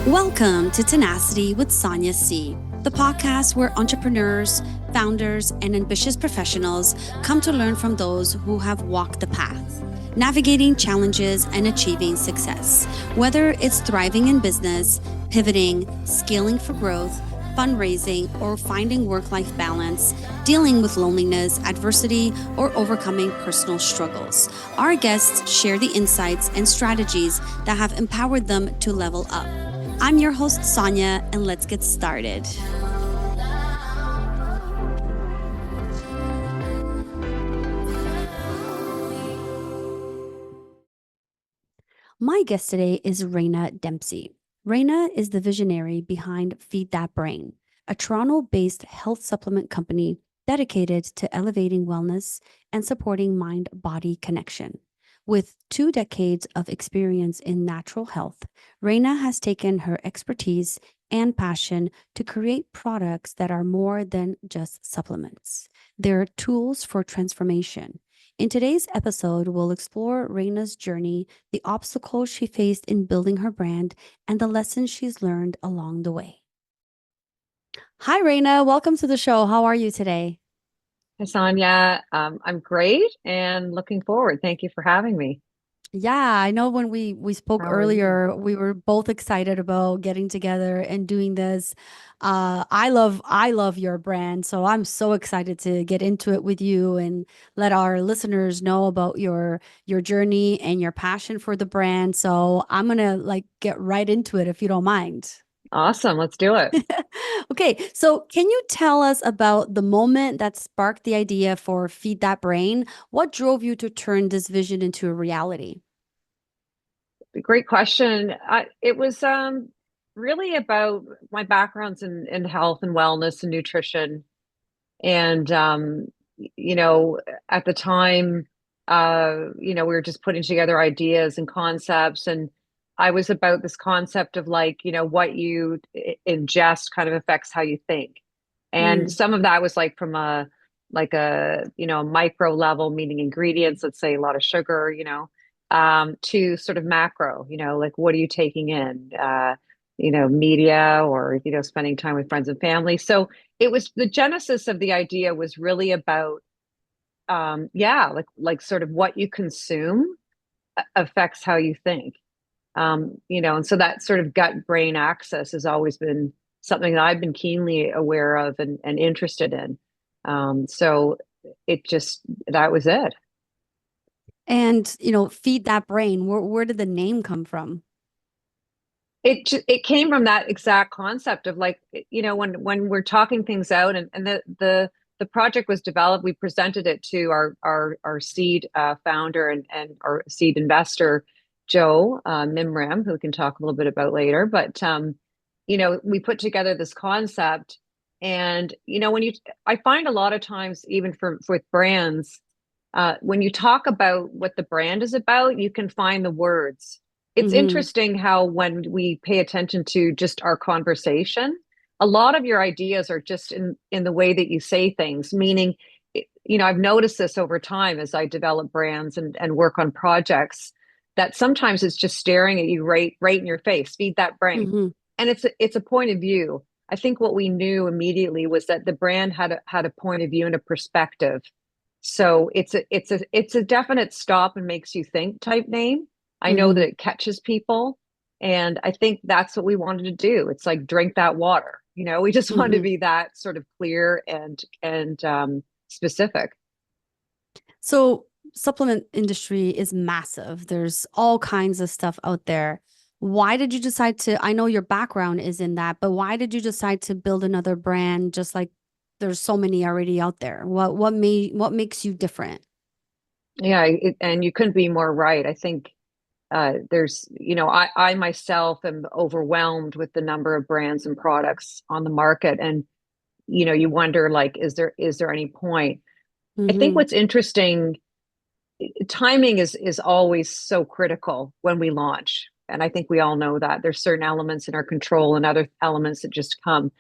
Welcome to Tenacity with Sonia C, the podcast where entrepreneurs, founders, and ambitious professionals come to learn from those who have walked the path, navigating challenges and achieving success. Whether it's thriving in business, pivoting, scaling for growth, fundraising, or finding work-life balance, dealing with loneliness, adversity, or overcoming personal struggles. Our guests share the insights and strategies that have empowered them to level up. I'm your host, Sonia, and let's get started. My guest today is Rena Dempsey. Rena is the visionary behind Feed That Brain, a Toronto-based health supplement company dedicated to elevating wellness and supporting mind-body connection. With 2 decades of experience in natural health, Rena has taken her expertise and passion to create products that are more than just supplements. They're tools for transformation. In today's episode, we'll explore Rena's journey, the obstacles she faced in building her brand, and the lessons she's learned along the way. Hi, Rena. Welcome to the show. How are you today? Hi, Sonia. I'm great and looking forward. Thank you for having me. Yeah, I know when we spoke How are you? earlier, we were both excited about getting together and doing this. I love your brand, so I'm so excited to get into it with you and let our listeners know about your journey and your passion for the brand. So I'm gonna get right into it if you don't mind. Awesome. Let's do it. Okay, so can you tell us about the moment that sparked the idea for Feed That Brain? What drove you to turn this vision into a reality? Great question. It was really about my backgrounds in health and wellness and nutrition. And you know, at the time, we were just putting together ideas and concepts, and I was about this concept of what you ingest kind of affects how you think. And Mm, some of that was from a micro level, meaning ingredients, let's say a lot of sugar, to sort of macro, like what are you taking in, media or, spending time with friends and family. So it was the genesis of the idea was really about sort of what you consume affects how you think. And so that sort of gut brain axis has always been something that I've been keenly aware of and interested in. So it just that was it. and feed that brain. Where did the name come from? It came from that exact concept of when we're talking things out and the project was developed, we presented it to our seed founder and our seed investor, Joe Mimram, who we can talk a little bit about later. But we put together this concept, and I find a lot of times, even with brands, when you talk about what the brand is about, you can find the words. It's Mm-hmm. interesting how when we pay attention to just our conversation, a lot of your ideas are just in the way that you say things, meaning, I've noticed this over time as I develop brands and work on projects, that sometimes it's just staring at you right in your face, feed that brain. Mm-hmm. And it's a point of view. I think what we knew immediately was that the brand had a point of view and a perspective. So it's a definite stop and makes you think type name. I know Mm-hmm. that it catches people, and I think that's what we wanted to do. It's like drink that water. We just wanted to Mm-hmm. be that sort of clear and specific. So supplement industry is massive. There's all kinds of stuff out there. Why did you decide to, I know your background is in that, but why did you decide to build another brand just like there's so many already out there? What makes you different? Yeah, and you couldn't be more right. I think there's, I myself am overwhelmed with the number of brands and products on the market, and you wonder is there any point? I think Mm-hmm. what's interesting, timing is always so critical when we launch. And I think we all know that there's certain elements in our control and other elements that just come.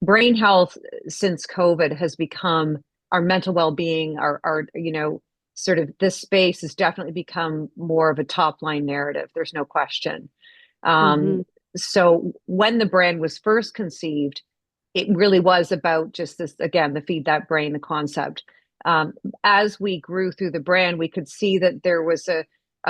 Brain health since COVID has become our mental well-being, our sort of this space has definitely become more of a top line narrative. There's no question. Um, Mm-hmm. so when the brand was first conceived, it really was about just this, again, the feed that brain, the concept. Um, as we grew through the brand, we could see that there was a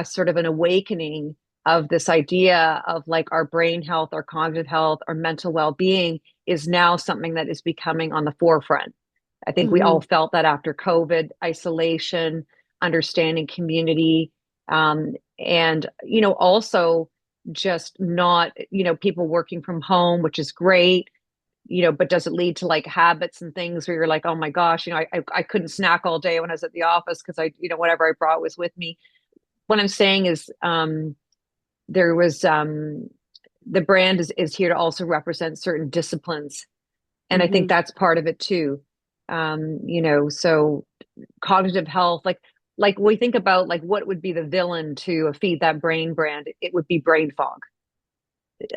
sort of an awakening of this idea of like our brain health, our cognitive health, our mental well-being is now something that is becoming on the forefront. I think we all Mm-hmm. felt that after COVID, isolation, understanding community, and also just not, people working from home, which is great, but does it lead to like habits and things where you're like, oh my gosh, I couldn't snack all day when I was at the office because whatever I brought was with me. What I'm saying is, there was the brand is here to also represent certain disciplines, and I think Mm-hmm. that's part of it too. So cognitive health, like we think about like what would be the villain to a feed that brain brand, it would be brain fog.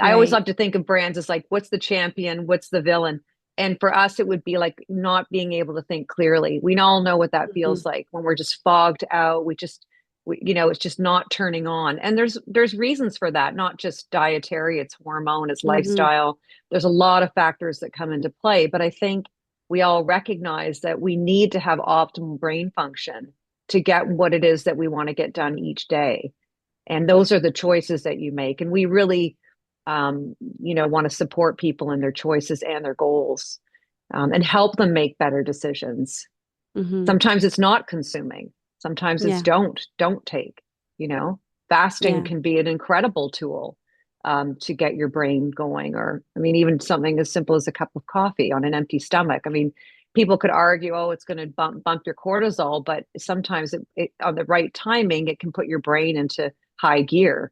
I always Right. love to think of brands as like, what's the champion? What's the villain? And for us, it would be like not being able to think clearly. We all know what that Mm-hmm. feels like when we're just fogged out. It's just not turning on. And there's reasons for that, not just dietary, it's hormone, it's Mm-hmm. lifestyle. There's a lot of factors that come into play. But I think we all recognize that we need to have optimal brain function to get what it is that we want to get done each day. And those are the choices that you make. And we really want to support people in their choices and their goals, and help them make better decisions. Mm-hmm. Sometimes it's not consuming. Sometimes it's Yeah. don't take, you know, fasting Yeah. can be an incredible tool, to get your brain going. Or, I mean, even something as simple as a cup of coffee on an empty stomach. I mean, people could argue, oh, it's going to bump your cortisol, but sometimes on the right timing, it can put your brain into high gear.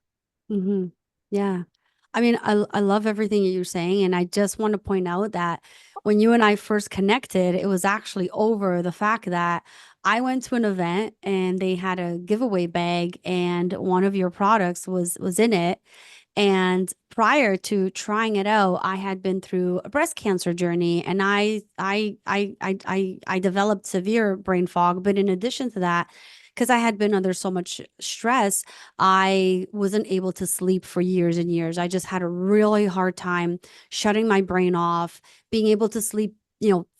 Mm-hmm. Yeah. I mean, I love everything you're saying. And I just want to point out that when you and I first connected, it was actually over the fact that I went to an event and they had a giveaway bag and one of your products was in it. And prior to trying it out, I had been through a breast cancer journey and I developed severe brain fog. But in addition to that, because I had been under so much stress, I wasn't able to sleep for years and years. I just had a really hard time shutting my brain off. Being able to sleep,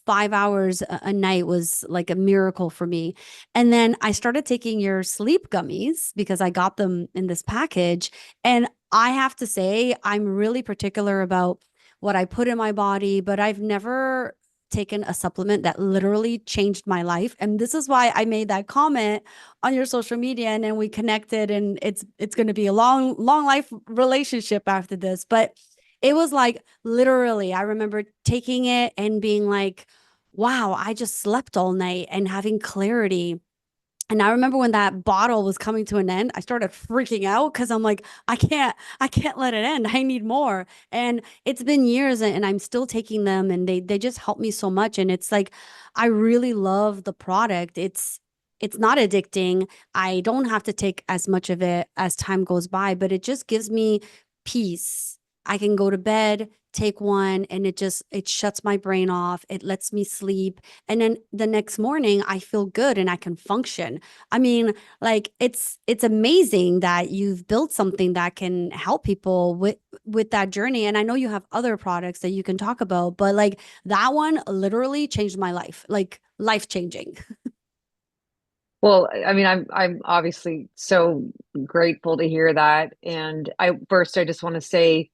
5 hours a night was like a miracle for me. And then I started taking your sleep gummies because I got them in this package. And I have to say, I'm really particular about what I put in my body, but I've never taken a supplement that literally changed my life. And this is why I made that comment on your social media and then we connected and it's going to be a long life relationship after this. But it was like literally I remember taking it and being like, wow, I just slept all night and having clarity. And I remember when that bottle was coming to an end, I started freaking out because I'm like, I can't let it end. I need more. And it's been years and I'm still taking them and they just help me so much. And it's like, I really love the product. It's not addicting. I don't have to take as much of it as time goes by, but it just gives me peace. I can go to bed, take one, and it shuts my brain off. It lets me sleep. And then the next morning I feel good and I can function. I mean, like it's amazing that you've built something that can help people with that journey. And I know you have other products that you can talk about, but like that one literally changed my life, like life changing. Well, I mean, I'm obviously so grateful to hear that. And I just want to say,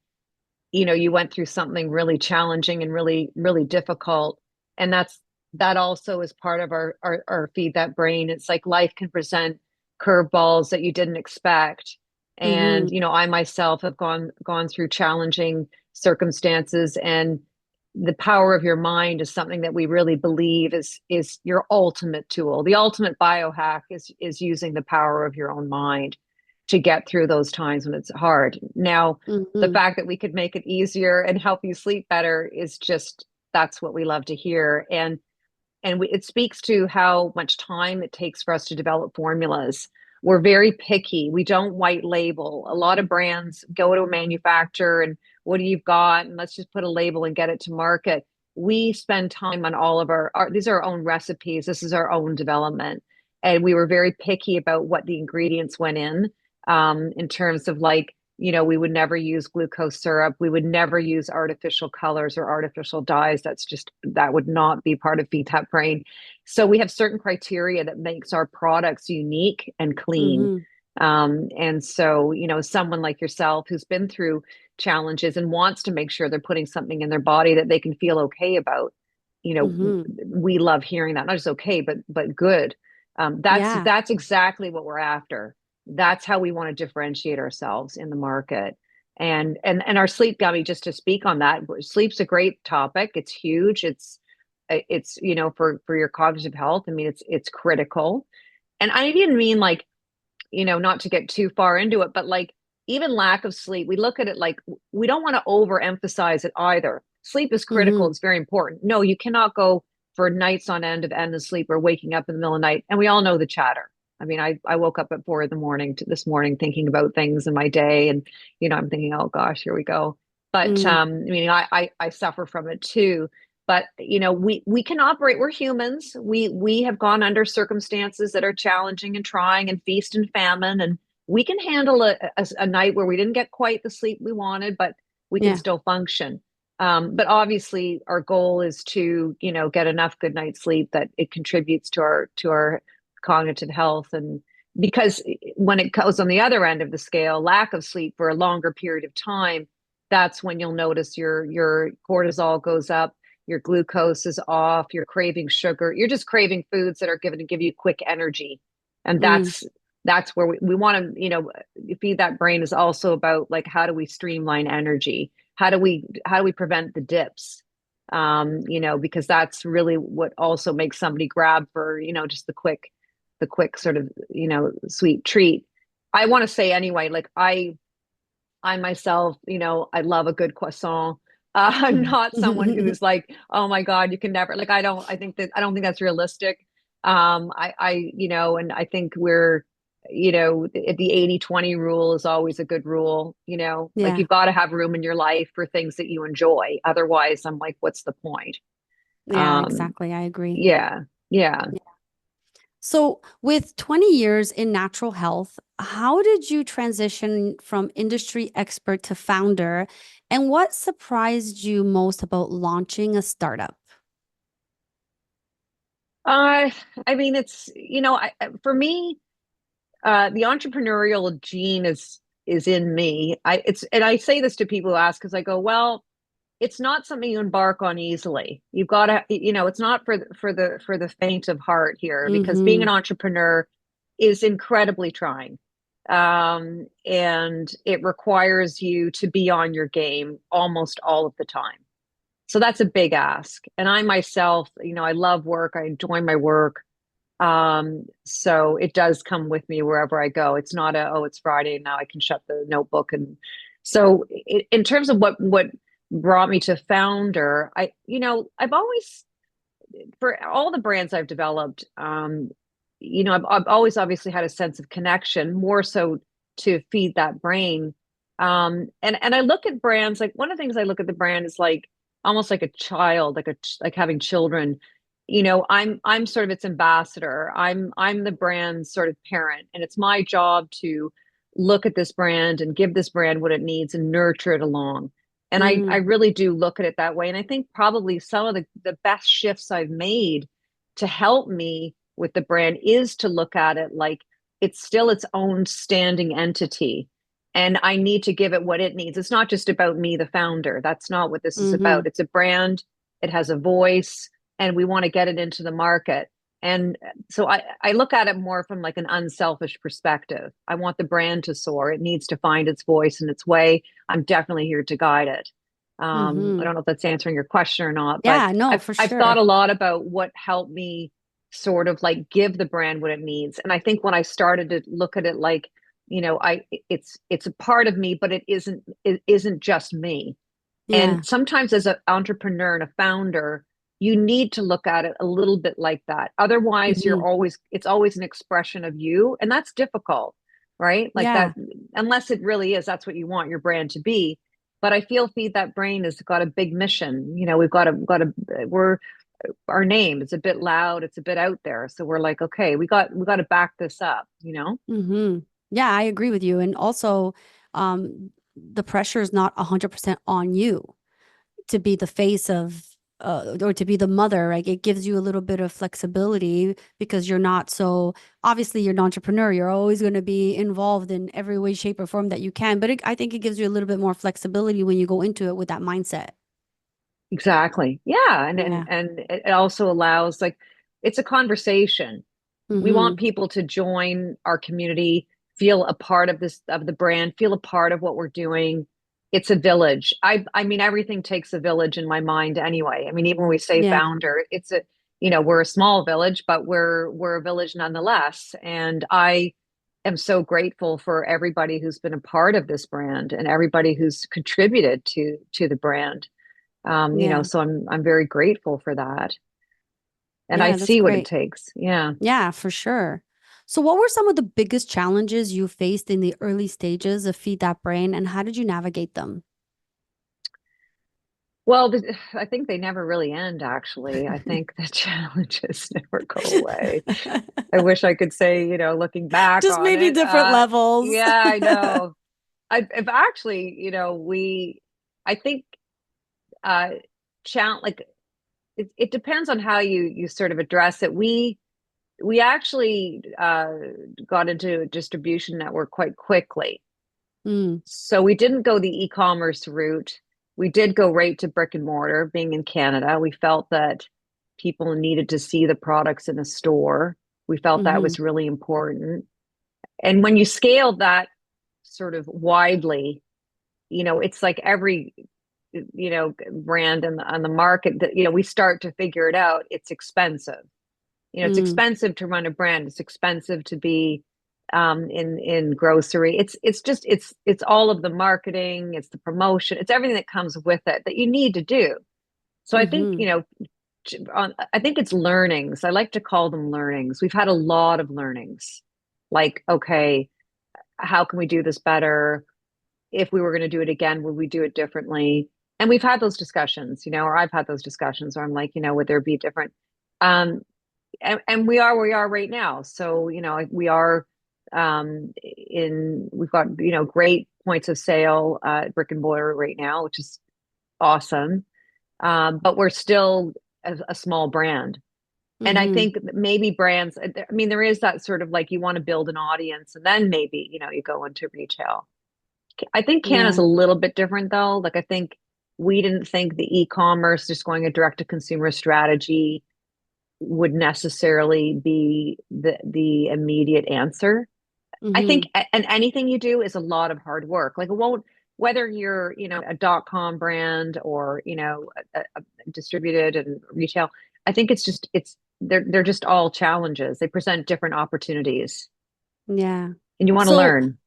you went through something really challenging and really, really difficult. And that also is part of our feed that brain. It's like life can present curveballs that you didn't expect. And, Mm-hmm. I myself have gone through challenging circumstances, and the power of your mind is something that we really believe is your ultimate tool. The ultimate biohack is using the power of your own mind to get through those times when it's hard. Now, the Mm-hmm. fact that we could make it easier and help you sleep better is just, that's what we love to hear. And it speaks to how much time it takes for us to develop formulas. We're very picky. We don't white label. A lot of brands go to a manufacturer and what do you've got? And let's just put a label and get it to market. We spend time on all of these are our own recipes. This is our own development. And we were very picky about what the ingredients went in terms of like, we would never use glucose syrup. We would never use artificial colors or artificial dyes. That would not be part of Feed That Brain. So we have certain criteria that makes our products unique and clean. Mm-hmm. And so, someone like yourself who's been through challenges and wants to make sure they're putting something in their body that they can feel okay about, Mm-hmm. we love hearing that. Not just okay, but good. Yeah. That's exactly what we're after. That's how we want to differentiate ourselves in the market. And our sleep gummy, just to speak on that, sleep's a great topic. It's huge. It's for your cognitive health. I mean, it's critical. And I didn't mean like, not to get too far into it, but like even lack of sleep, we look at it like we don't want to overemphasize it either. Sleep is critical. Mm-hmm. It's very important. No, you cannot go for nights on end of endless sleep or waking up in the middle of the night. And we all know the chatter. I mean, I woke up at 4 a.m. this morning thinking about things in my day. And, I'm thinking, oh gosh, here we go. But Mm-hmm. I mean, I suffer from it too. But we can operate. We're humans. We have gone under circumstances that are challenging and trying, and feast and famine, and we can handle a night where we didn't get quite the sleep we wanted, but we can Yeah. still function. But obviously, our goal is to get enough good night's sleep that it contributes to our cognitive health. And because when it goes on the other end of the scale, lack of sleep for a longer period of time, that's when you'll notice your cortisol goes up, your glucose is off, you're craving sugar, you're just craving foods that are given to give you quick energy. And Mm-hmm. that's where we want to, Feed That Brain is also about like how do we streamline energy? How do we prevent the dips? Because that's really what also makes somebody grab for, just the quick sort of, sweet treat. I want to say anyway, like I myself, I love a good croissant. I'm not someone who's like, oh my God, you can never like, I don't think that's realistic. And I think the 80-20 rule is always a good rule, like Yeah. you've got to have room in your life for things that you enjoy. Otherwise, I'm like, what's the point? Yeah, Um, exactly. I agree. yeah, yeah. So, with 20 years in natural health, how did you transition from industry expert to founder? And what surprised you most about launching a startup? Uh, I mean, for me, the entrepreneurial gene is in me. And I say this to people who ask because I go, well, it's not something you embark on easily. You've got to, it's not for the faint of heart here, because being Mm-hmm. an entrepreneur is incredibly trying. And it requires you to be on your game almost all of the time. So that's a big ask. And I myself, I love work. I enjoy my work. So it does come with me wherever I go. It's not oh, it's Friday now I can shut the notebook. And so in terms of what brought me to founder, I've always, for all the brands I've developed, I've always obviously had a sense of connection, more so to Feed That Brain. And I look at brands, like one of the things I look at the brand is like almost like a child, like having children. I'm sort of its ambassador. I'm the brand's sort of parent, and it's my job to look at this brand and give this brand what it needs and nurture it along. And I Mm-hmm. really do look at it that way. And I think probably some of the best shifts I've made to help me with the brand is to look at it like it's still its own standing entity. And I need to give it what it needs. It's not just about me, the founder. That's not what this is Mm-hmm. about. It's a brand, it has a voice, and we want to get it into the market. And so I look at it more from like an unselfish perspective. I want the brand to soar. It needs to find its voice and its way. I'm definitely here to guide it. I Mm-hmm. don't know if that's answering your question or not, but Yeah, no, I've for I've thought sure. a lot about what helped me sort of like give the brand what it needs. And I think when I started to look at it like, it's a part of me, but it isn't just me. And Yeah. sometimes as an entrepreneur and a founder, you need to look at it a little bit like that. Otherwise, Mm-hmm. it's always an expression of you. And that's difficult, right? Like that, Yeah. unless it really is, that's what you want your brand to be. But I feel Feed That Brain has got a big mission. We're, our name is a bit loud. It's a bit out there. So we're like, okay, we got to back this up. Mm-hmm. Yeah, I agree with you. And also, the pressure is not 100% on you to be the face of or to be the mother. Like it gives you a little bit of flexibility because you're not so obviously you're an entrepreneur. You're always going to be involved in every way, shape, or form that you can. But I think it gives you a little bit more flexibility when you go into it with that mindset. Exactly. Yeah. Yeah. And it also allows like it's a conversation. We want Mm-hmm. people to join our community, feel a part of this of the brand, feel a part of what we're doing. It's a village. I mean everything takes a village in my mind anyway. I mean even when we say Yeah. founder, it's a we're a small village, but we're a village nonetheless. And I am so grateful for everybody who's been a part of this brand and everybody who's contributed to the brand. Yeah. So I'm very grateful for that. And I Yeah. That's see what it great. takes. Yeah. Yeah, for sure. So, what were some of the biggest challenges you faced in the early stages of Feed That Brain, and how did you navigate them? Well, I think they never really end, actually. I think the challenges never go away. I wish I could say, looking back Just on maybe it. different levels. Yeah, I know. I've actually, I think, uh, like it depends on how you sort of address it. We actually got into a distribution network quite quickly. Mm, So we didn't go the e-commerce route. We did go right to brick and mortar, being in Canada. We felt that people needed to see the products in a store. We felt that mm-hmm, was really important. And when you scale that sort of widely, it's like every, brand on the market that, we start to figure it out. It's expensive. It's mm, expensive to run a brand. It's expensive to be in grocery. It's all of the marketing, it's the promotion, it's everything that comes with it that you need to do. So I think, mm-hmm. I think it's learnings. I like to call them learnings. We've had a lot of learnings. Like, okay, how can we do this better? If we were going to do it again, would we do it differently? And we've had those discussions, or I've had those discussions where I'm like, would there be different? Um, and we are where we are right now. So, we are we've got, great points of sale brick and mortar right now, which is awesome. But we're still a small brand. And I Mm-hmm. think maybe brands, I mean, there is that sort of like you want to build an audience and then maybe, you go into retail. I think Canada's Yeah. a little bit different though. Like I think we didn't think the e-commerce, just going a direct to consumer strategy would necessarily be the immediate answer. I think Mm-hmm. and anything you do is a lot of hard work. Like it won't whether you're, a .com brand or, a distributed and retail. I think they're just all challenges. They present different opportunities Yeah. and you want to So, learn.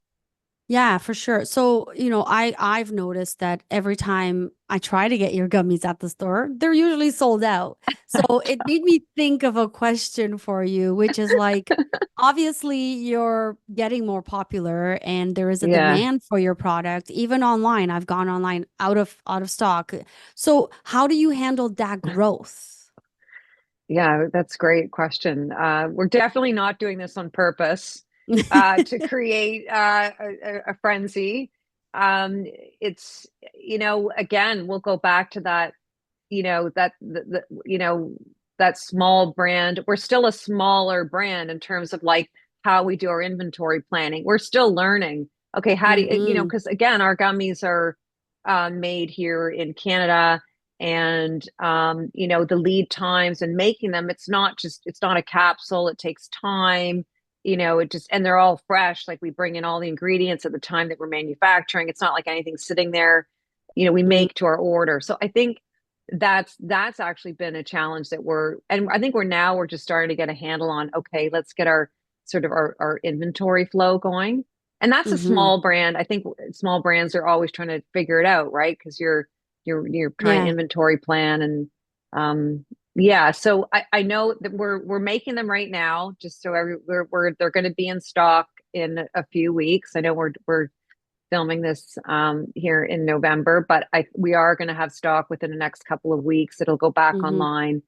yeah, for sure. So, I've noticed that every time I try to get your gummies at the store, they're usually sold out. So it made me think of a question for you, which is like, obviously you're getting more popular and there is a Yeah. demand for your product, even online. I've gone online out of stock. So how do you handle that growth? Yeah, that's a great question. We're definitely not doing this on purpose to create a frenzy. It's, again, we'll go back to that, that small brand. We're still a smaller brand in terms of like how we do our inventory planning. We're still learning. Okay, how do you, Mm-hmm. because again, our gummies are made here in Canada and the lead times and making them, it's not a capsule, it takes time, it just, and they're all fresh. Like we bring in all the ingredients at the time that we're manufacturing. It's not like anything sitting there, we make to our order. So I think that's actually been a challenge and I think we're just starting to get a handle on, okay, let's get our sort of our inventory flow going. And that's a Mm-hmm. small brand. I think small brands are always trying to figure it out, right? Because you're trying to Yeah. inventory plan and yeah. So I know that we're making them right now, just so they're going to be in stock in a few weeks. I know we're filming this here in November, but we are going to have stock within the next couple of weeks. It'll go back Mm-hmm. online,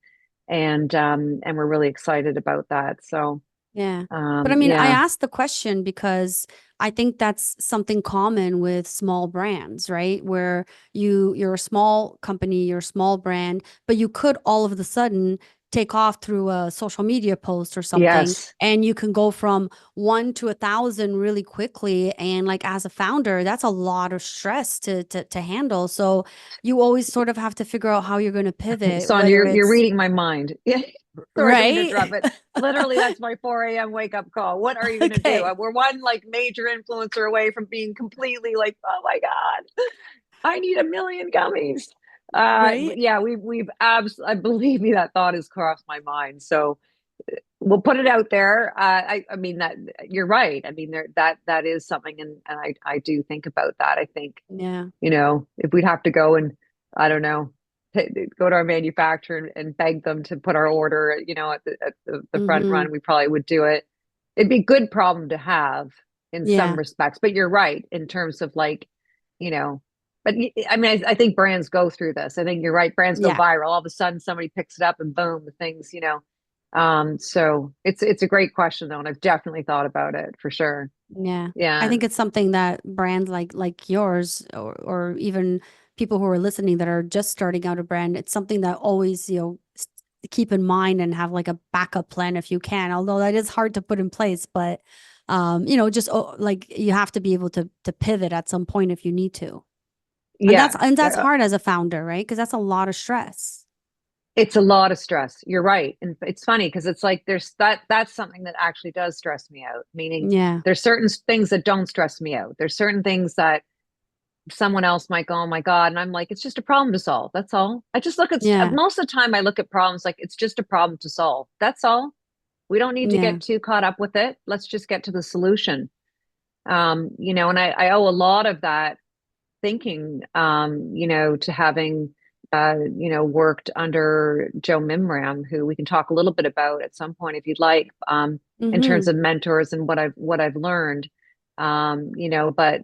and we're really excited about that. So Yeah. But I mean, I yeah, asked the question because I think that's something common with small brands, right? Where you're a small company, you're a small brand, but you could all of a sudden take off through a social media post or something, Yes. and you can go from one to 1,000 really quickly. And like as a founder, that's a lot of stress to handle. So you always sort of have to figure out how you're going to pivot, Sonia, whether you're it's reading my mind. Yeah. Sorry, I didn't mean to right. interrupt, but literally that's my 4 a.m. wake up call. What are you going to do? Okay. We're one like major influencer away from being completely like, oh my God, I need a million gummies. Right. Yeah, we've I believe me, that thought has crossed my mind. So we'll put it out there. I mean that you're right. I mean that is something, and I do think about that. I think, Yeah. if we'd have to go and, I don't know, go to our manufacturer and beg them to put our order, at the front Mm-hmm. run, we probably would do it. It'd be a good problem to have in some Yeah. respects, but you're right in terms of like, you know, but I mean, I think brands go through this. I think you're right. Brands go Yeah. viral. All of a sudden somebody picks it up and boom, the things. So it's a great question though, and I've definitely thought about it for sure. Yeah. I Yeah. think it's something that brands like yours or even people who are listening that are just starting out a brand, it's something that always, keep in mind and have like a backup plan if you can, although that is hard to put in place, but just like you have to be able to pivot at some point if you need to. And that's Yeah. and that's hard as a founder, right? Because that's a lot of stress. It's a lot of stress. You're right. And it's funny because it's like that's something that actually does stress me out, meaning Yeah. there's certain things that don't stress me out. There's certain things that someone else might go, oh my God. And I'm like, it's just a problem to solve. That's all. I just look at Yeah. most of the time I look at problems like it's just a problem to solve. That's all. We don't need to Yeah. get too caught up with it. Let's just get to the solution. And I owe a lot of that thinking, to having, worked under Joe Mimram, who we can talk a little bit about at some point if you'd like, in terms Mm-hmm. of mentors and what I've learned. But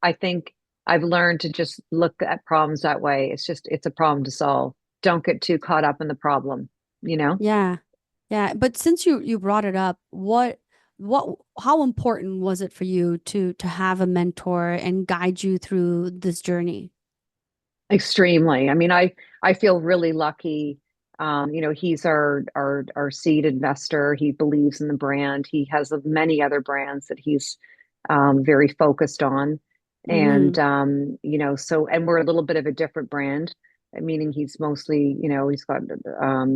I think I've learned to just look at problems that way. It's a problem to solve. Don't get too caught up in the problem, you know? Yeah. Yeah, but since you brought it up, what how important was it for you to have a mentor and guide you through this journey? Extremely. I mean, I feel really lucky. He's our seed investor. He believes in the brand. He has many other brands that he's very focused on. And Mm-hmm. and we're a little bit of a different brand, meaning he's mostly, he's got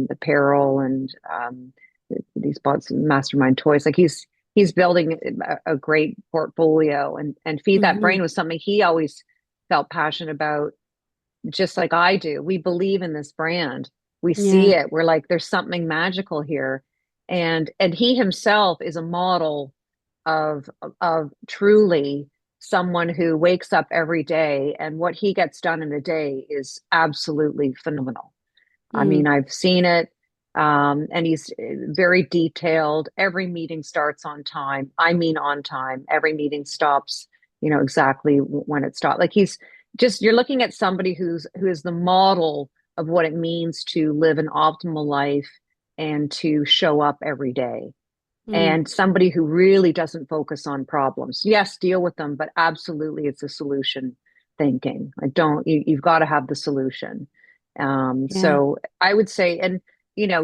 apparel and he's bought some mastermind toys. Like he's building a great portfolio, and Feed That Mm-hmm. Brain was something he always felt passionate about, just like I do. We believe in this brand. We see Yeah. it. We're like, there's something magical here. And he himself is a model of of truly someone who wakes up every day, and what he gets done in a day is absolutely phenomenal. I mean, Mm. I've seen it. And he's very detailed. Every meeting starts on time. I mean, on time. Every meeting stops, exactly when it stops. Like you're looking at somebody who is the model of what it means to live an optimal life and to show up every day. Mm. And somebody who really doesn't focus on problems. Yes, deal with them, but absolutely it's a solution thinking. Like you've got to have the solution. Yeah. So I would say, and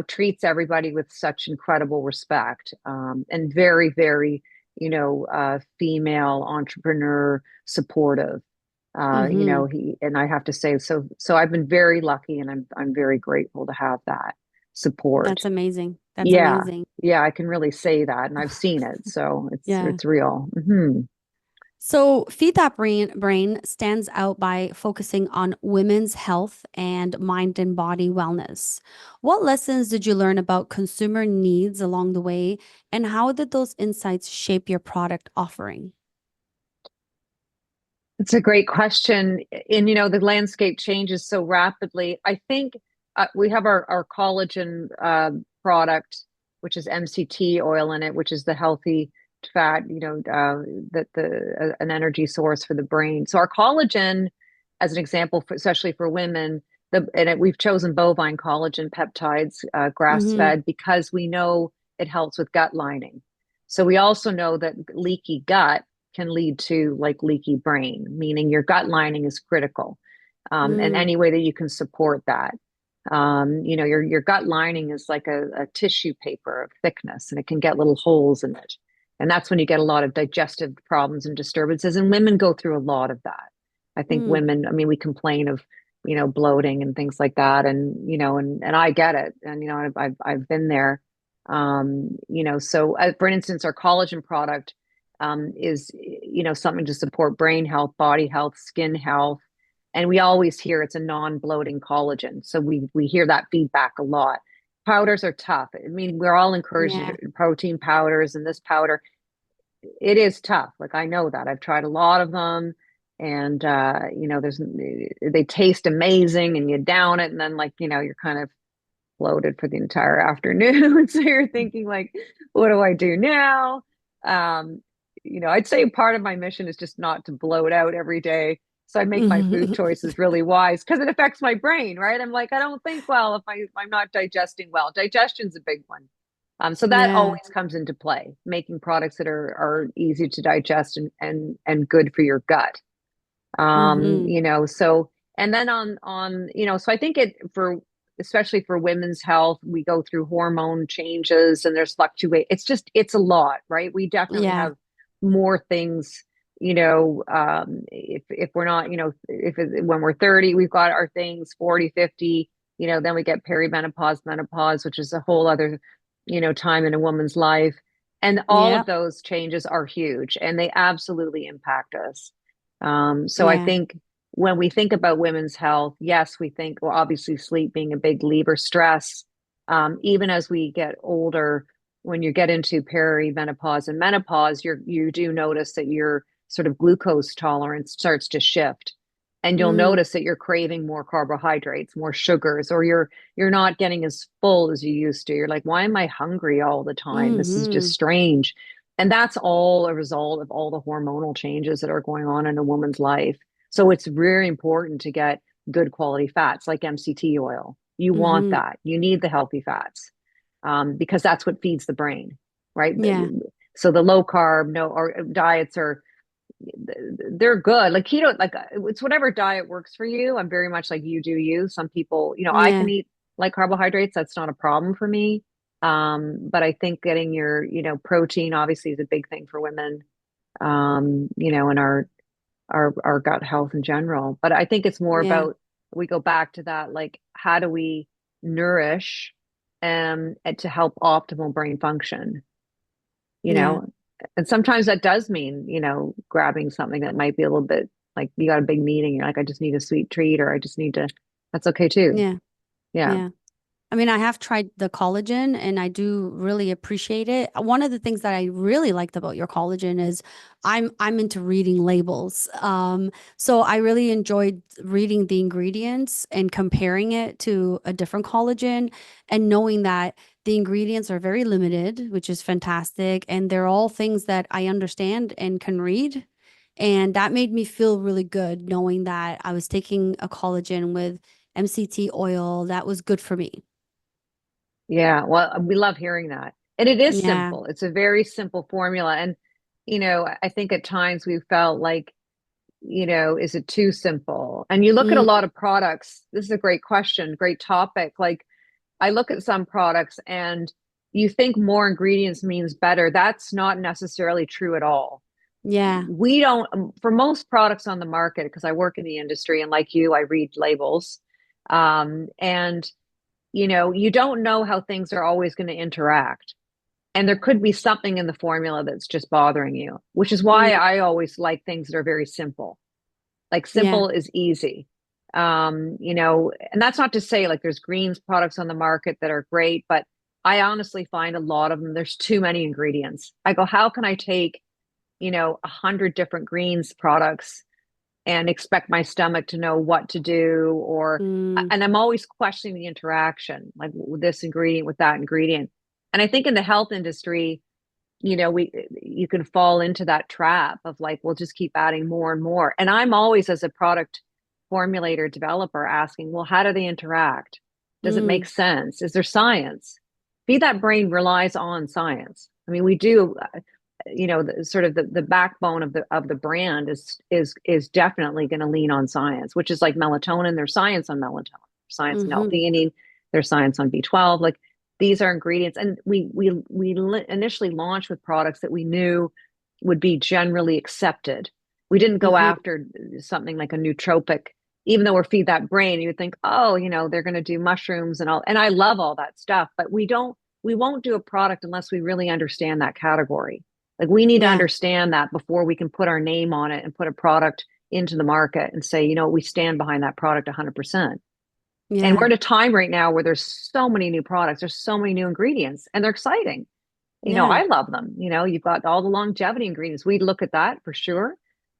treats everybody with such incredible respect, and very, very, female entrepreneur supportive. Mm-hmm. He, and I have to say, so I've been very lucky, and I'm very grateful to have that support. That's amazing. That's Yeah. amazing. Yeah, I can really say that, and I've seen it, so it's Yeah. it's real. So, Feed That Brain stands out by focusing on women's health and mind and body wellness. What lessons did you learn about consumer needs along the way, and how did those insights shape your product offering? It's a great question. And the landscape changes so rapidly. I think we have our collagen product, which is MCT oil in it, which is the healthy fat, that the an energy source for the brain. So our collagen, as an example, especially for women, we've chosen bovine collagen peptides, grass Mm-hmm. fed, because we know it helps with gut lining. So we also know that leaky gut can lead to like leaky brain, meaning your gut lining is critical. And Mm. any way that you can support that. Your gut lining is like a tissue paper of thickness, and it can get little holes in it. And that's when you get a lot of digestive problems and disturbances. And women go through a lot of that. I think Mm. women, I mean, we complain of, bloating and things like that. And I get it. And, I've been there. So for instance, our collagen product is, something to support brain health, body health, skin health. And we always hear it's a non-bloating collagen. So we hear that feedback a lot. Powders are tough. I mean, we're all encouraged Yeah. protein powders, and this powder, it is tough. Like I know that. I've tried a lot of them, and they taste amazing, and you down it, and then like, you're kind of bloated for the entire afternoon. So you're thinking like, what do I do now? Um, I'd say part of my mission is just not to bloat out every day. So I make my food choices really wise because it affects my brain, right? I'm like, I don't think well if I'm not digesting well. Digestion's a big one. So that Yeah. always comes into play, making products that are easy to digest and good for your gut. Hmm. So and then so I think it for especially for women's health, we go through hormone changes and there's fluctuate. It's a lot, right? We definitely Yeah. have more things, if we're not, when we're 30, we've got our things, 40, 50, then we get perimenopause, menopause, which is a whole other, time in a woman's life. And all Yeah. of those changes are huge and they absolutely impact us. So I Yeah. think when we think about women's health, yes, we think, well, obviously sleep being a big lever, stress. Even as we get older, when you get into perimenopause and menopause, you do notice that your sort of glucose tolerance starts to shift. And you'll Mm. notice that you're craving more carbohydrates, more sugars, or you're not getting as full as you used to. You're like, why am I hungry all the time? This is just Hmm. strange. And that's all a result of all the hormonal changes that are going on in a woman's life. So it's very important to get good quality fats like MCT oil. You want Hmm. that. You need the healthy fats because that's what feeds the brain, right? Yeah. So the low carb, no, or diets they're good. Like keto, like it's whatever diet works for you. I'm very much like you do you. Some people, I can Yeah. eat like carbohydrates. That's not a problem for me. But I think getting your, protein obviously is a big thing for women, in our gut health in general. But I think it's more Yeah. about we go back to that, like how do we nourish and to help optimal brain function, you Yeah. know? And sometimes that does mean, grabbing something that might be a little bit like you got a big meeting, you're like, I just need a sweet treat or I just need to, that's okay too. Yeah. Yeah. Yeah. I mean, I have tried the collagen and I do really appreciate it. One of the things that I really liked about your collagen is I'm into reading labels. So I really enjoyed reading the ingredients and comparing it to a different collagen and knowing that the ingredients are very limited, which is fantastic. And they're all things that I understand and can read. And that made me feel really good knowing that I was taking a collagen with MCT oil that was good for me. Yeah. Well, we love hearing that. And it is Yeah. simple. It's a very simple formula. And, I think at times we felt like, is it too simple? And you look at a Mm, lot of products. This is a great question, great topic. Like I look at some products and you think more ingredients means better. That's not necessarily true at all. yeah. We don't, for most products on the market, because I work in the industry and like you, I read labels. And you don't know how things are always going to interact. And there could be something in the formula that's just bothering you, which is why Mm, I always like things that are very simple. Like yeah. simple is easy. And that's not to say like there's greens products on the market that are great, but I honestly find a lot of them, there's too many ingredients. I go, how can I take, 100 different greens products and expect my stomach to know what to do Mm, and I'm always questioning the interaction like this ingredient with that ingredient. And I think in the health industry, we you can fall into that trap of like we'll just keep adding more and more. And I'm always as a product formulator developer asking, well, how do they interact? Does it make mm, sense? Is there science? Feed That Brain relies on science. I mean, we do. sort of the backbone of the brand is definitely going to lean on science, which is like melatonin. There's science on melatonin, science on Mm-hmm. L-theanine, there's science on B12. Like these are ingredients, and initially launched with products that we knew would be generally accepted. We didn't go Mm-hmm. after something like a nootropic, even though we're feed that brain. You would think, oh, they're going to do mushrooms and all, and I love all that stuff, but we won't do a product unless we really understand that category. Like we need to Yeah. understand that before we can put our name on it and put a product into the market and say, we stand behind that product 100%. And we're Yeah. in a time right now where there's so many new products, there's so many new ingredients, and they're exciting. Yeah. I love them. You've got all the longevity ingredients. We'd look at that for sure.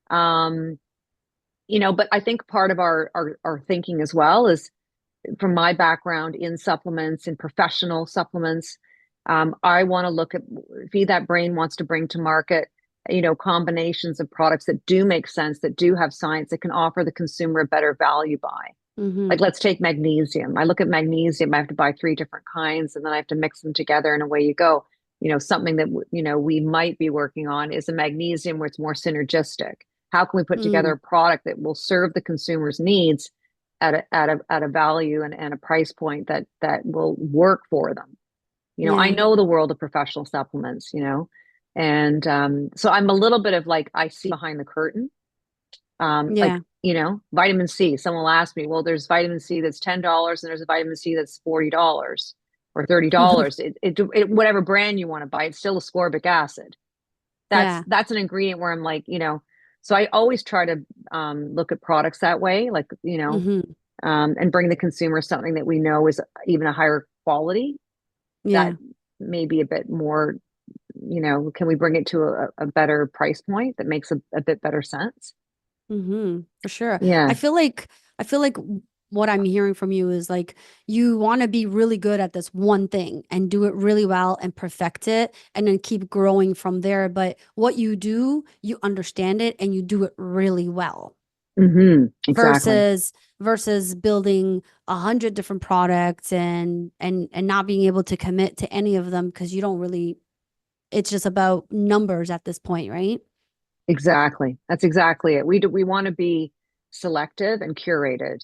Um, but I think part of our thinking as well is, from my background in supplements and professional supplements, I want to look at Feed That Brain wants to bring to market, combinations of products that do make sense, that do have science, that can offer the consumer a better value buy. Mm-hmm. Like, let's take magnesium. I look at magnesium, I have to buy 3 different kinds, and then I have to mix them together, and away you go. Something that, we might be working on is a magnesium where it's more synergistic. How can we put together Mm. a product that will serve the consumer's needs at a value and a price point that will work for them? I Yeah. know the world of professional supplements, and so I'm a little bit of like, I see behind the curtain. Like, Yeah. vitamin C. Someone will ask me, well, there's vitamin C that's $10 and there's a vitamin C that's $40 or $30. Whatever brand you want to buy, it's still ascorbic acid. That's Yeah. that's an ingredient where I'm like, so I always try to look at products that way, like, Mm-hmm. and bring the consumer something that we know is even a higher quality, that Yeah. may be a bit more, can we bring it to a better price point that makes a bit better sense? Mm-hmm. For sure. Yeah. I feel like what I'm hearing from you is like you want to be really good at this one thing and do it really well and perfect it and then keep growing from there. But what you do, you understand it and you do it really well. Exactly. Versus building 100 different products and not being able to commit to any of them because you don't really, it's just about numbers at this point, right? Exactly. That's exactly it. We want to be selective and curated,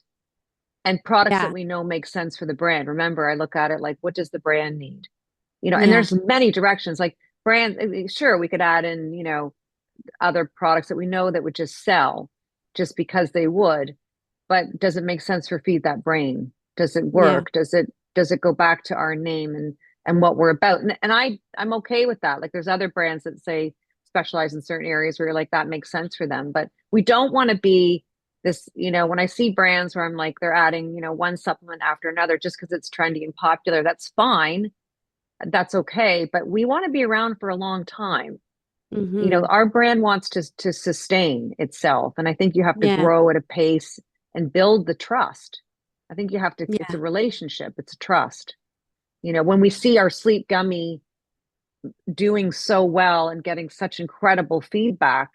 and products that Yeah. we know make sense for the brand. Remember, I look at it like, what does the brand need? And Yeah. there's many directions. Like brand, sure, we could add in, other products that we know that would just sell just because they would, but does it make sense for Feed That Brain? Does it Yeah. work? Does it go back to our name and what we're about? And I'm okay with that. Like, there's other brands that say specialize in certain areas where you're like, that makes sense for them. But we don't want to be this, when I see brands where I'm like, they're adding, one supplement after another just because it's trendy and popular, that's fine. That's okay. But we want to be around for a long time. Mm-hmm. Our brand wants to sustain itself. And I think you have to Yeah. grow at a pace and build the trust. I think you have to, it's a Yeah. relationship, it's a trust. When we see our sleep gummy doing so well and getting such incredible feedback,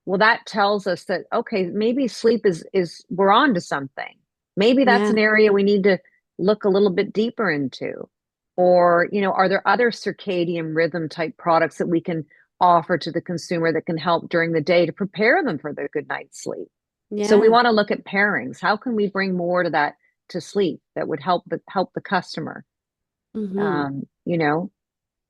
well, that tells us that, okay, maybe sleep is we're on to something. Maybe that's Yeah. an area we need to look a little bit deeper into. Or, are there other circadian rhythm type products that we can offer to the consumer that can help during the day to prepare them for their good night's sleep? So we Yeah. want to look at pairings. How can we bring more to that, to sleep, that would help the customer? Mm-hmm. Um, you know,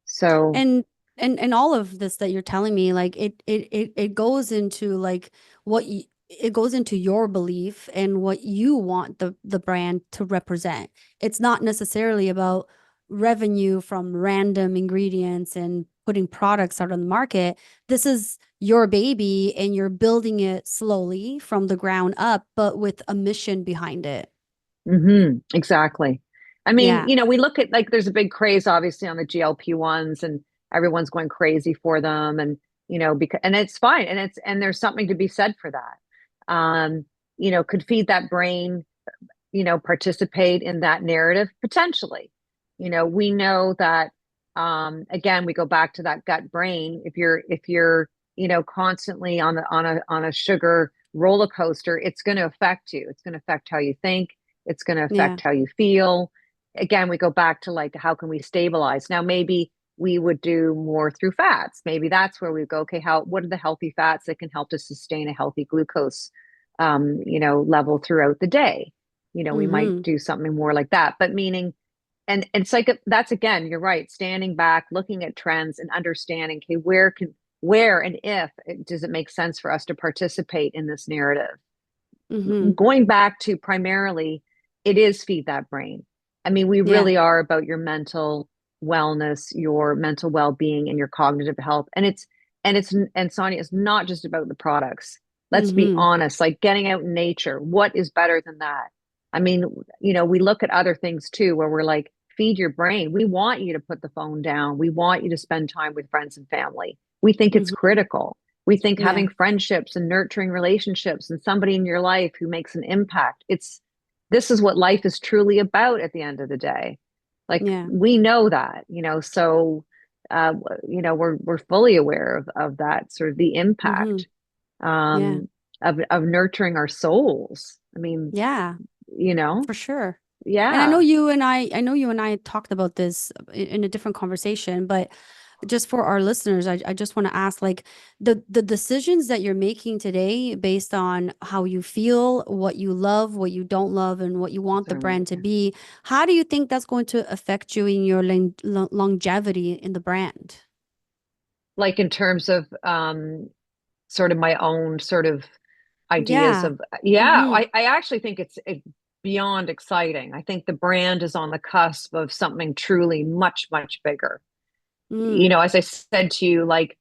so And and all of this that you're telling me, like it goes into like what you, it goes into your belief and what you want the brand to represent. It's not necessarily about revenue from random ingredients and putting products out on the market. This is your baby and you're building it slowly from the ground up, but with a mission behind it. exactly. I mean, Yeah. we look at, like, there's a big craze obviously on the GLP-1s, and everyone's going crazy for them, and because, and it's fine, and there's something to be said for that. Could Feed That Brain, participate in that narrative potentially? We know that, again, we go back to that gut brain. If you're constantly on a sugar roller coaster, it's going to affect you. It's going to affect how you think. It's going to Yeah. affect how you feel. Again, we go back to, like, how can we stabilize? Now, maybe we would do more through fats. Maybe that's where we go, okay, what are the healthy fats that can help to sustain a healthy glucose, level throughout the day? We might Mm-hmm. do something more like that, but meaning, and it's like, that's again, you're right, standing back, looking at trends and understanding, okay, where and if does it make sense for us to participate in this narrative? Mm-hmm. Going back to primarily, it is feed that brain. I mean, we Yeah. really are about your mental wellness, your mental well-being, and your cognitive health. And Sonia, it's not just about the products. Let's be Mm-hmm. honest, like getting out in nature, what is better than that? I mean, we look at other things too, where we're like, feed your brain. We want you to put the phone down. We want you to spend time with friends and family. We think it's Mm-hmm. critical. We think Yeah. having friendships and nurturing relationships and somebody in your life who makes an impact, this is what life is truly about at the end of the day. Like, Yeah. we know that, so we're fully aware of that, sort of the Mm-hmm. impact Yeah. um of nurturing our souls. I mean, Yeah. you know, For sure. And yeah. I know you and I talked about this in a different conversation, but just for our listeners, I just want to ask, like, the decisions that you're making today based on how you feel, what you love, what you don't love, and what you want That's the what I want. brand to be, how do you think that's going to affect you in your longevity in the brand? Like in terms of sort of my own sort of ideas Yeah. of, yeah, Mm-hmm. I actually think it's beyond exciting. I think the brand is on the cusp of something truly much, much bigger. Mm. As I said to you, like,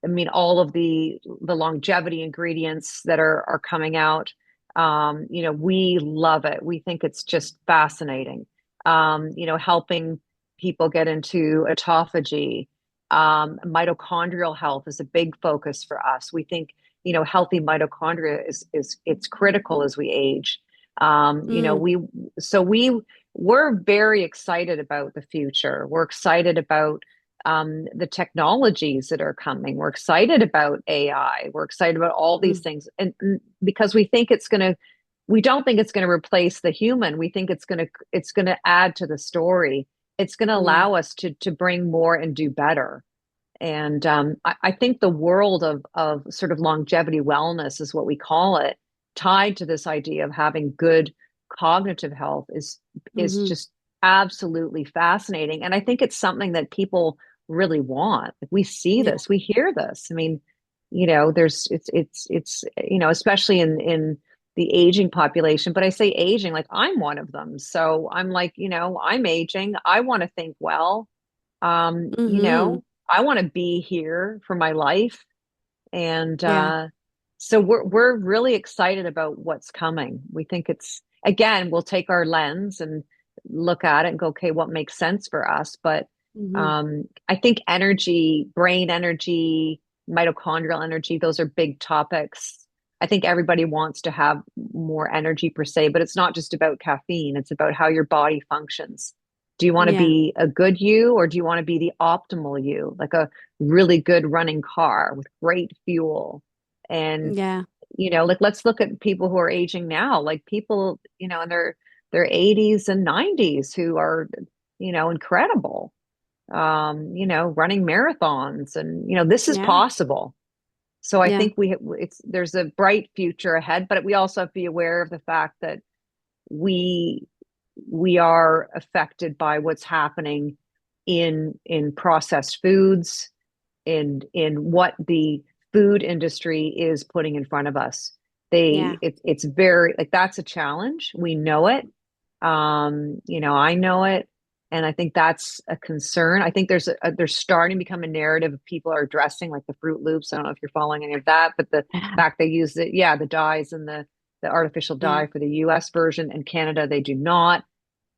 I mean, all of the longevity ingredients that are coming out, we love it. We think it's just fascinating. Helping people get into autophagy, mitochondrial health is a big focus for us. We think, healthy mitochondria is it's critical as we age. Um, you know, Mm. we so we're very excited about the future. We're excited about the technologies that are coming. We're excited about AI. We're excited about all these Mm. things. And because we don't think it's going to replace the human. We think it's going to add to the story. It's going to Yeah. allow us to bring more and do better. And I think the world of sort of longevity wellness is what we call it, tied to this idea of having good cognitive health is Mm-hmm. just absolutely fascinating. And I think it's something that people really want. Like, we see Yeah. this, we hear this. I mean, there's it's especially in the aging population. But I say aging, like, I'm one of them. So I'm like, I'm aging. I want to think well. um, you Mm-hmm. know, I want to be here for my life. And Yeah. so we're really excited about what's coming. We think again, we'll take our lens and look at it and go, okay, what makes sense for us? But Mm-hmm. I think energy, brain energy, mitochondrial energy, those are big topics. I think everybody wants to have more energy per se, but it's not just about caffeine. It's about how your body functions. Do you want to Yeah. be a good you, or do you want to be the optimal you, like a really good running car with great fuel? And, Yeah. like, let's look at people who are aging now, like people, in their 80s and 90s who are, incredible, running marathons, and, this is Yeah. possible. So I Yeah. think there's a bright future ahead, but we also have to be aware of the fact that we we are affected by what's happening in processed foods, in what the food industry is putting in front of us. Yeah. It's very, like, that's a challenge. We know it. I know it. And I think that's a concern. I think there's starting to become a narrative of people are addressing, like, the Fruit Loops. I don't know if you're following any of that, but the fact they use the dyes and the artificial Yeah. dye for the US version. In Canada, they do not.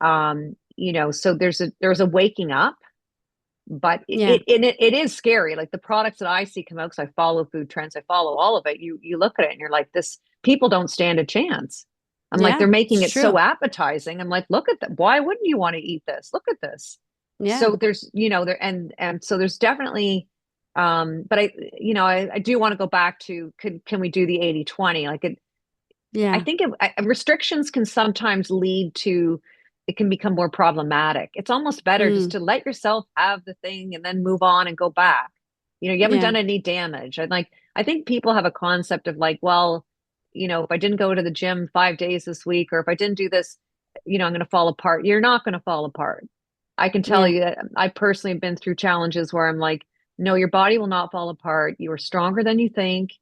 So there's a waking up, but Yeah. it is scary. Like, the products that I see come out, because I follow food trends, I follow all of it. You look at it and you're like, this people don't stand a chance. I'm like, Yeah. they're making It's it so true. appetizing. I'm like, look at that. Why wouldn't you want to eat this? Look at this. Yeah. So there's, there, and so there's definitely, but I do want to go back to, can we do the 80/20? Like, I Yeah. think restrictions can sometimes lead to it can become more problematic. It's almost better just Mm, to let yourself have the thing and then move on and go back. You haven't yeah. done any damage. And like, I think people have a concept of like, well, if I didn't go to the gym 5 days this week, or if I didn't do this, I'm going to fall apart. You're not going to fall apart. I can tell Yeah. you that I personally have been through challenges where I'm like, no, your body will not fall apart. You are stronger than you think.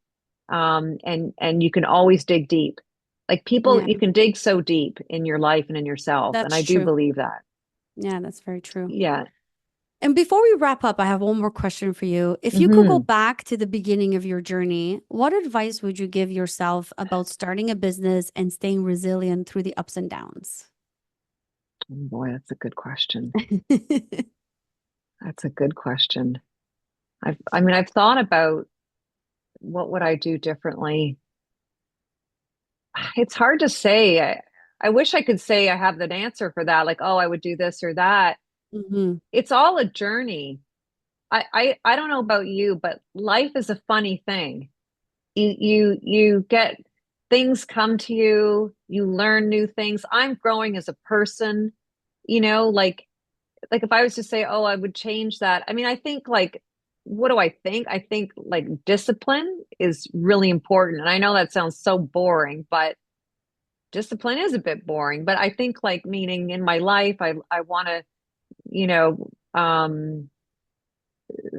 And you can always dig deep. Like people, Yeah. you can dig so deep in your life and in yourself. And That's I do true. believe that. Yeah, that's very true. Yeah. And before we wrap up, I have one more question for you. If you could go Hmm. back to the beginning of your journey, what advice would you give yourself about starting a business and staying resilient through the ups and downs? Oh boy, that's a good question. That's a good question. I've thought about what would I do differently. It's hard to say. I wish I could say I have an answer for that, like, oh, I would do this or that. Hmm. It's all a journey. I don't know about you, but life is a funny thing. You get things come to you, you learn new things. I'm growing as a person, like if I was to say, oh, I would change that. I mean, I think like, what do I think? I think like discipline is really important. And I know that sounds so boring, but discipline is a bit boring. But I think like meaning in my life, I want to, you know, um,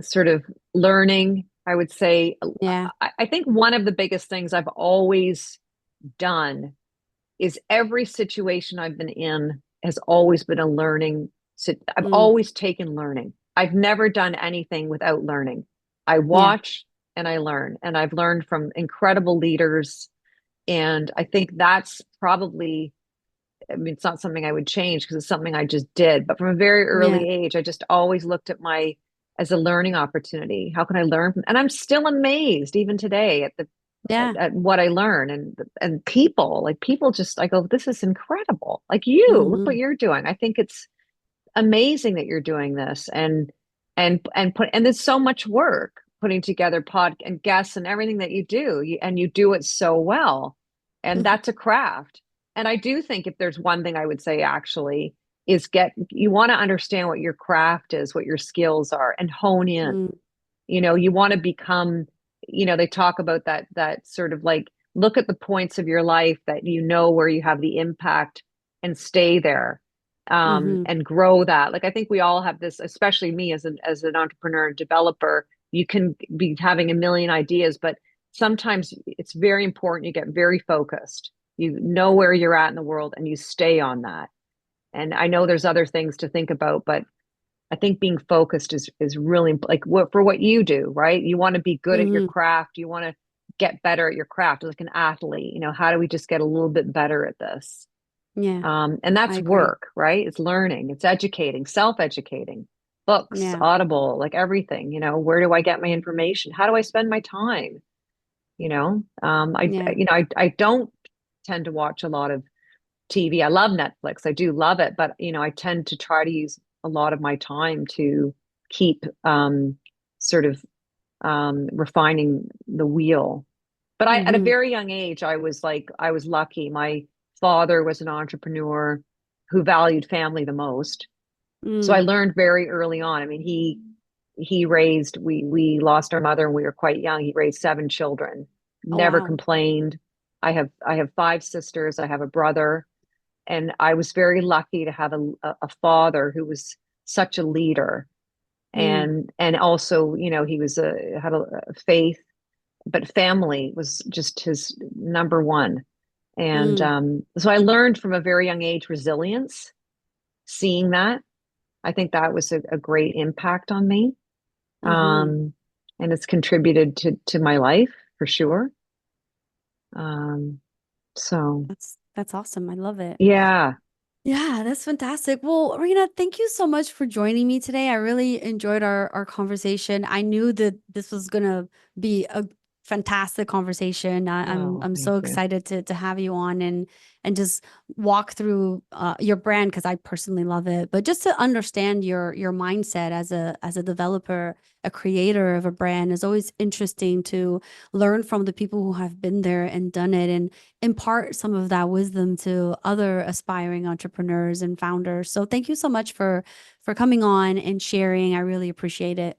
sort of learning, I would say. Yeah. I think one of the biggest things I've always done is every situation I've been in has always been a learning. I've Mm, always taken learning. I've never done anything without learning. I yeah. watch and I learn, and I've learned from incredible leaders. And I think that's probably, I mean, it's not something I would change because it's something I just did. But from a very Yeah. early age, I just always looked at my as a learning opportunity. How can I learn from? And I'm still amazed even today at the Yeah. at what I learn and people like people just I go, this is incredible. Like you, look what Hmm. you're doing. I think it's amazing that you're doing this and there's so much work putting together pod and guests and everything that you do and you do it so well, and that's a craft. And I do think if there's one thing I would say actually is get you want to understand what your craft is, what your skills are, and hone in. Mm, You want to become, they talk about that sort of like look at the points of your life that where you have the impact and stay there, hmm. and grow that. Like I think we all have this, especially me as an entrepreneur and developer. You can be having a million ideas, but sometimes it's very important you get very focused. You know where you're at in the world and you stay on that. And I know there's other things to think about, but I think being focused is really like for what you do, right? You want to be good at your Hmm. craft. You want to get better at your craft, like an athlete. How do we just get a little bit better at this? Yeah. And I that's agree. work, right? It's learning, it's educating, self-educating, books, Yeah. Audible, like everything. Where do I get my information? How do I spend my time? Yeah. I don't tend to watch a lot of TV. I love Netflix. I do love it, but I tend to try to use a lot of my time to keep sort of refining the wheel. But at a Hmm. very young age, I was lucky. My father was an entrepreneur who valued family the most. So I Mm. learned very early on. I mean, he raised we lost our mother when we were quite young. He raised 7 children, Oh, never wow. complained. I have 5 sisters. I have a brother, and I was very lucky to have a father who was such a leader, Mm. and also he was had a faith, but family was just his number one. And Mm. so I learned from a very young age resilience. Seeing that, I think that was a great impact on me, Hmm. and it's contributed to my life for sure. um, so That's awesome. I love it. yeah. Yeah, that's fantastic. Well, Rena, thank you so much for joining me today. I really enjoyed our conversation. I knew that this was gonna be a fantastic conversation. I'm Oh, I'm so thank you. excited to have you on and just walk through your brand, because I personally love it. But just to understand your mindset as a developer, a creator of a brand, is always interesting to learn from the people who have been there and done it, and impart some of that wisdom to other aspiring entrepreneurs and founders. So thank you so much for coming on and sharing. I really appreciate it.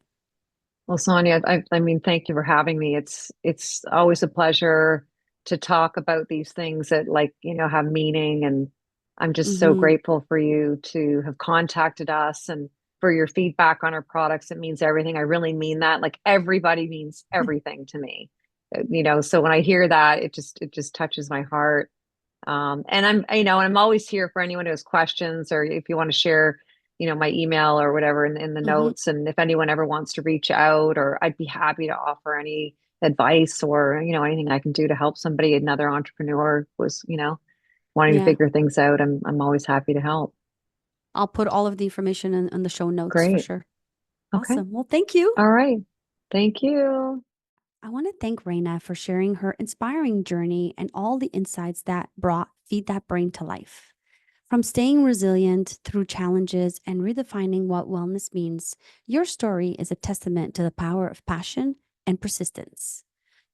Well, Sonia, I mean, thank you for having me. It's always a pleasure to talk about these things that, like, have meaning. And I'm just so Mm-hmm. grateful for you to have contacted us and for your feedback on our products. It means everything. I really mean that. Like, everybody means everything to me. So when I hear that, it just touches my heart. And I'm always here for anyone who has questions, or if you want to share, my email or whatever in the Mm-hmm. notes. And if anyone ever wants to reach out, or I'd be happy to offer any advice, or, anything I can do to help somebody, another entrepreneur was, wanting to Yeah. figure things out. I'm always happy to help. I'll put all of the information in the show notes for Great. sure. Okay. Awesome. Well, thank you. All right. Thank you. I want to thank Reina for sharing her inspiring journey and all the insights that brought Feed That Brain to life. From staying resilient through challenges and redefining what wellness means, your story is a testament to the power of passion and persistence.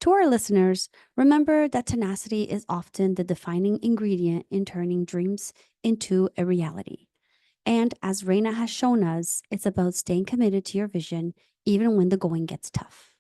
To our listeners, remember that tenacity is often the defining ingredient in turning dreams into a reality. And as Reina has shown us, it's about staying committed to your vision even when the going gets tough.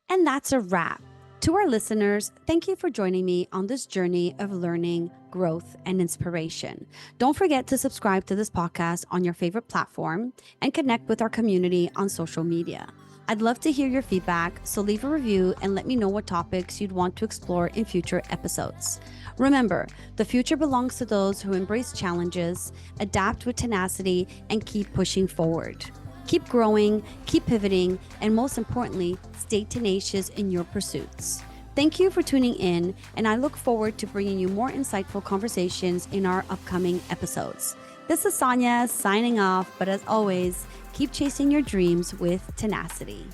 And that's a wrap. To our listeners, thank you for joining me on this journey of learning, growth, and inspiration. Don't forget to subscribe to this podcast on your favorite platform and connect with our community on social media. I'd love to hear your feedback, so leave a review and let me know what topics you'd want to explore in future episodes. Remember, the future belongs to those who embrace challenges, adapt with tenacity, and keep pushing forward. Keep growing, keep pivoting, and most importantly, stay tenacious in your pursuits. Thank you for tuning in, and I look forward to bringing you more insightful conversations in our upcoming episodes. This is Sonia signing off, but as always, keep chasing your dreams with tenacity.